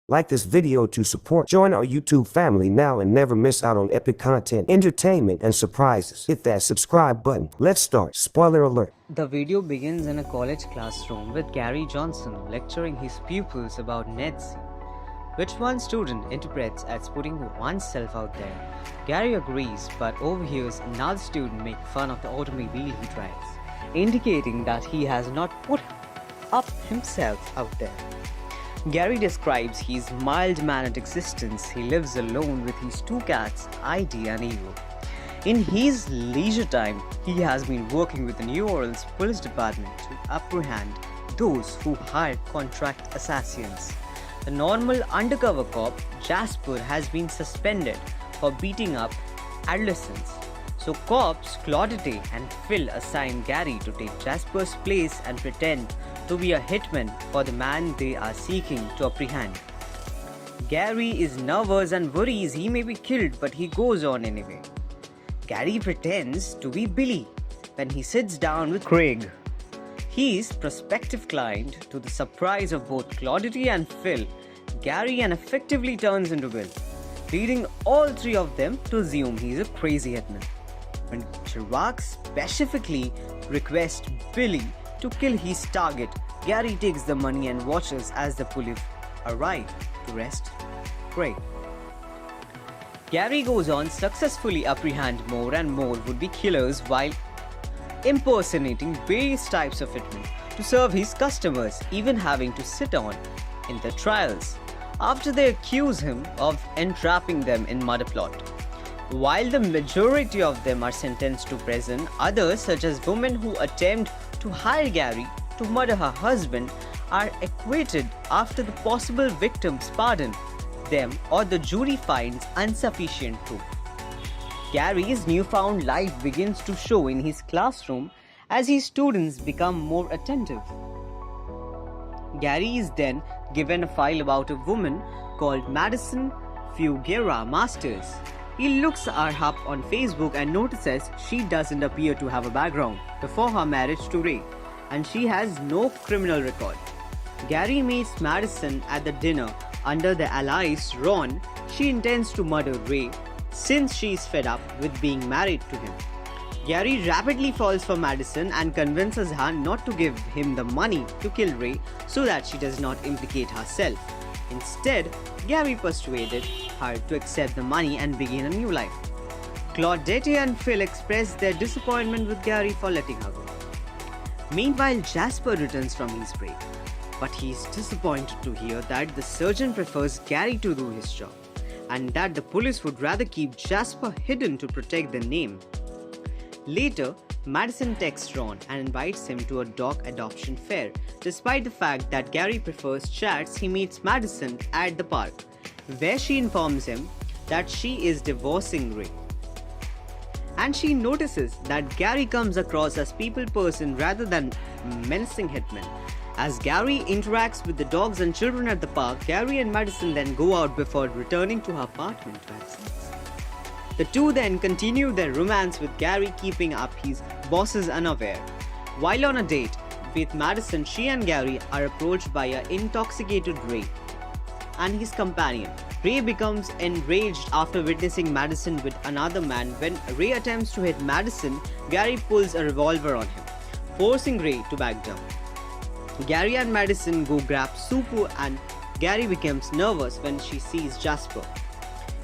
Like this video to support. Join our YouTube family now and never miss out on epic content, entertainment, and surprises. Hit that subscribe button. Let's start. Spoiler alert. The video begins in a college classroom with Gary Johnson lecturing his pupils about net scene, which one student interprets as putting oneself out there. Gary agrees but overhears another student make fun of the automobile he drives, indicating that he has not put up himself out there. Gary describes his mild-mannered existence. He lives alone with his two cats, ID and Evo. In his leisure time, he has been working with the New Orleans Police Department to apprehend those who hire contract assassins. The normal undercover cop, Jasper, has been suspended for beating up adolescents. So cops Claudette and Phil assign Gary to take Jasper's place and pretend to be a hitman for the man they are seeking to apprehend. Gary is nervous and worries he may be killed, but he goes on anyway. Gary pretends to be Billy when he sits down with Craig, his prospective client. To the surprise of both Claudette and Phil, Gary effectively turns into Bill, leading all three of them to assume he's a crazy hitman. When Chirac specifically requests Billy to kill his target, Gary takes the money and watches as the police arrive to arrest Craig. Gary goes on successfully apprehend more and more would-be killers while impersonating various types of hitmen to serve his customers, even having to sit on in the trials after they accuse him of entrapping them in murder plot. While the majority of them are sentenced to prison, others, such as women who attempt to hire Gary to murder her husband, are acquitted after the possible victims pardon them or the jury finds insufficient proof. Gary's newfound life begins to show in his classroom as his students become more attentive. Gary is then given a file about a woman called Madison Figuera Masters. He looks her up on Facebook and notices she doesn't appear to have a background before her marriage to Ray, and she has no criminal record. Gary meets Madison at the dinner under the alias Ron. She intends to murder Ray since she is fed up with being married to him. Gary rapidly falls for Madison and convinces her not to give him the money to kill Ray so that she does not implicate herself. Instead, Gary persuaded her to accept the money and begin a new life. Claudette and Phil express their disappointment with Gary for letting her go. Meanwhile, Jasper returns from his break, but he is disappointed to hear that the surgeon prefers Gary to do his job, and that the police would rather keep Jasper hidden to protect their name. Later, Madison texts Ron and invites him to a dog adoption fair. Despite the fact that Gary prefers chats, he meets Madison at the park, where she informs him that she is divorcing Ray. And she notices that Gary comes across as people person rather than menacing hitman. As Gary interacts with the dogs and children at the park, Gary and Madison then go out before returning to her apartment to have sex. The two then continue their romance, with Gary keeping up his bosses unaware. While on a date with Madison, she and Gary are approached by an intoxicated Ray and his companion. Ray becomes enraged after witnessing Madison with another man. When Ray attempts to hit Madison, Gary pulls a revolver on him, forcing Ray to back down. Gary and Madison go grab Supu, and Gary becomes nervous when she sees Jasper.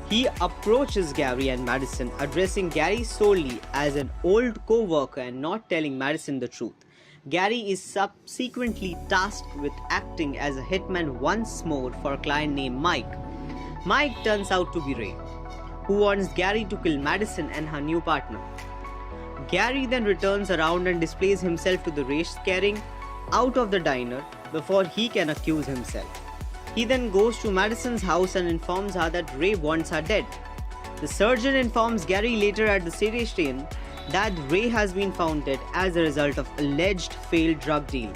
He approaches Gary and Madison, addressing Gary solely as an old co-worker and not telling Madison the truth. Gary is subsequently tasked with acting as a hitman once more for a client named Mike. Mike turns out to be Ray, who wants Gary to kill Madison and her new partner. Gary then returns around and displays himself to the Ray, scaring out of the diner before he can accuse himself. He then goes to Madison's house and informs her that Ray wants her dead. The surgeon informs Gary later at the station that Ray has been found dead as a result of alleged failed drug deal.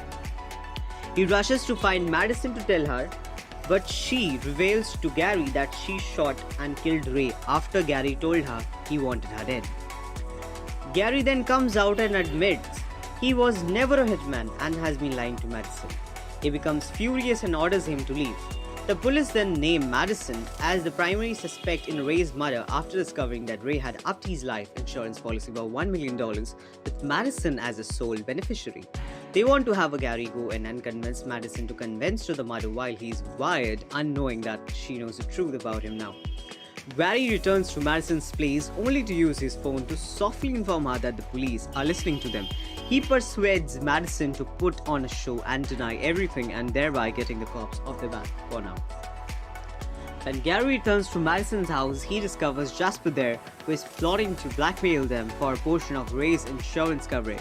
He rushes to find Madison to tell her, but she reveals to Gary that she shot and killed Ray after Gary told her he wanted her dead. Gary then comes out and admits he was never a hitman and has been lying to Madison. He becomes furious and orders him to leave. The police then name Madison as the primary suspect in Ray's murder after discovering that Ray had upped his life insurance policy by $1 million with Madison as a sole beneficiary. They want to have a Gary go in and convince Madison to convince to the murder while he's wired, unknowing that she knows the truth about him now. Gary returns to Madison's place only to use his phone to softly inform her that the police are listening to them. He persuades Madison to put on a show and deny everything, and thereby getting the cops off their back for now. When Gary returns to Madison's house, he discovers Jasper there, who is plotting to blackmail them for a portion of Ray's insurance coverage.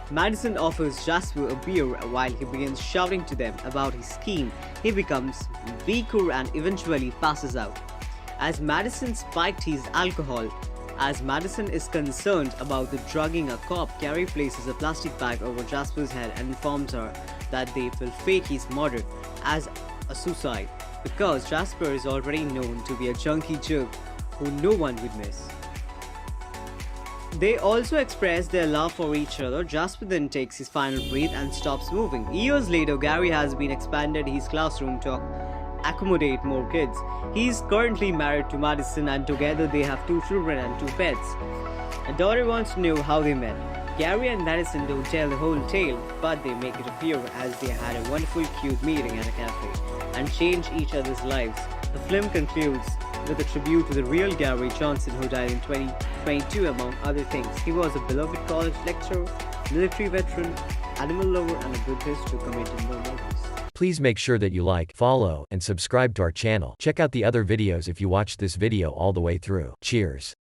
Madison offers Jasper a beer while he begins shouting to them about his scheme. He becomes weaker and eventually passes out. As Madison spiked his alcohol, as Madison is concerned about the drugging a cop, Gary places a plastic bag over Jasper's head and informs her that they will fake his murder as a suicide because Jasper is already known to be a junkie jerk who no one would miss. They also express their love for each other. Jasper then takes his final breath and stops moving. Years later, Gary has been expanded his classroom to accommodate more kids. He is currently married to Madison and together they have 2 children and 2 pets. A daughter wants to know how they met. Gary and Madison don't tell the whole tale, but they make it appear as they had a wonderful cute meeting at a cafe and change each other's lives. The film concludes with a tribute to the real Gary Johnson, who died in 2022 among other things. He was a beloved college lecturer, military veteran, animal lover and a Buddhist who committed no murders. Please make sure that you like, follow, and subscribe to our channel. Check out the other videos if you watched this video all the way through. Cheers.